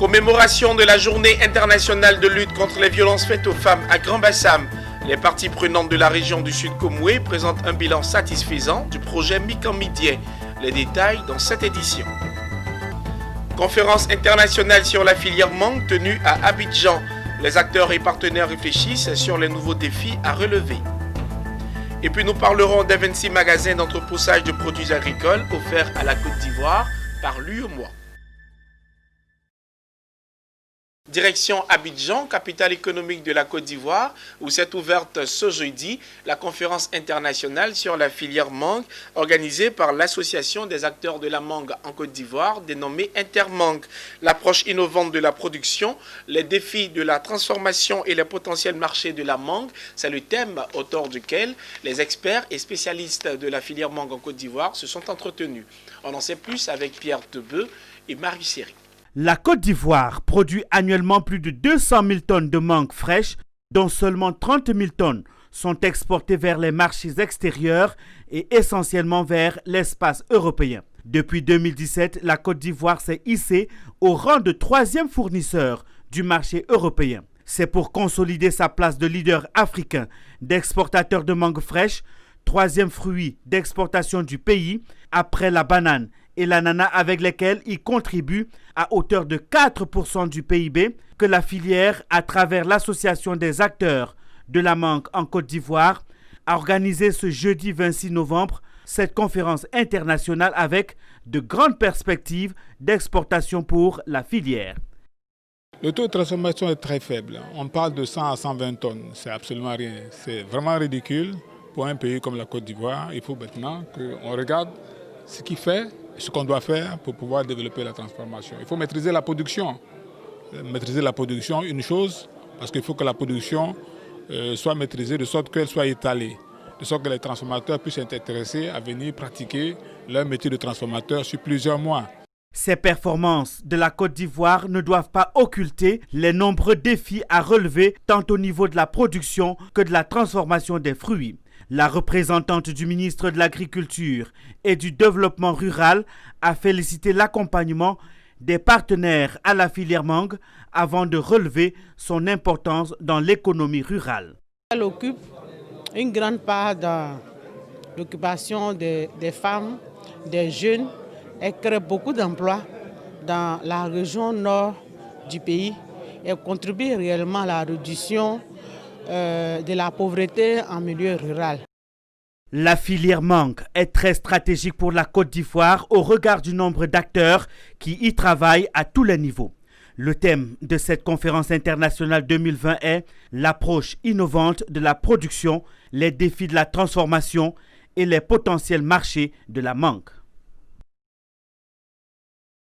Commémoration de la Journée internationale de lutte contre les violences faites aux femmes à Grand-Bassam. Les parties prenantes de la région du Sud Komoué présentent un bilan satisfaisant du projet Mikan-Midien. Les détails dans cette édition. Conférence internationale sur la filière mangue tenue à Abidjan. Les acteurs et partenaires réfléchissent sur les nouveaux défis à relever. Et puis nous parlerons des 26 magasins d'entreposage de produits agricoles offerts à la Côte d'Ivoire par l'UEMOA. Direction Abidjan, capitale économique de la Côte d'Ivoire, où s'est ouverte ce jeudi la conférence internationale sur la filière mangue organisée par l'Association des acteurs de la mangue en Côte d'Ivoire, dénommée Intermangue. L'approche innovante de la production, les défis de la transformation et les potentiels marchés de la mangue, c'est le thème autour duquel les experts et spécialistes de la filière mangue en Côte d'Ivoire se sont entretenus. On en sait plus avec Pierre Tebeu et Marie Seri. La Côte d'Ivoire produit annuellement plus de 200 000 tonnes de mangue fraîche, dont seulement 30 000 tonnes sont exportées vers les marchés extérieurs et essentiellement vers l'espace européen. Depuis 2017, la Côte d'Ivoire s'est hissée au rang de 3e fournisseur du marché européen. C'est pour consolider sa place de leader africain d'exportateur de mangue fraîche, 3e fruit d'exportation du pays, après la banane et l'ananas avec lesquels il contribue à hauteur de 4% du PIB, que la filière, à travers l'Association des acteurs de la mangue en Côte d'Ivoire, a organisé ce jeudi 26 novembre cette conférence internationale avec de grandes perspectives d'exportation pour la filière. Le taux de transformation est très faible. On parle de 100 à 120 tonnes. C'est absolument rien. C'est vraiment ridicule pour un pays comme la Côte d'Ivoire. Il faut maintenant qu'on regarde ce qu'il fait, ce qu'on doit faire pour pouvoir développer la transformation. Il faut maîtriser la production. Maîtriser la production, une chose, parce qu'il faut que la production soit maîtrisée de sorte qu'elle soit étalée, de sorte que les transformateurs puissent être intéressés à venir pratiquer leur métier de transformateur sur plusieurs mois. Ces performances de la Côte d'Ivoire ne doivent pas occulter les nombreux défis à relever tant au niveau de la production que de la transformation des fruits. La représentante du ministre de l'Agriculture et du Développement rural a félicité l'accompagnement des partenaires à la filière mangue avant de relever son importance dans l'économie rurale. Elle occupe une grande part de l'occupation des femmes, des jeunes. Elle crée beaucoup d'emplois dans la région nord du pays. Elle contribue réellement à la réduction de la pauvreté en milieu rural. La filière mangue est très stratégique pour la Côte d'Ivoire au regard du nombre d'acteurs qui y travaillent à tous les niveaux. Le thème de cette conférence internationale 2020 est l'approche innovante de la production, les défis de la transformation et les potentiels marchés de la mangue.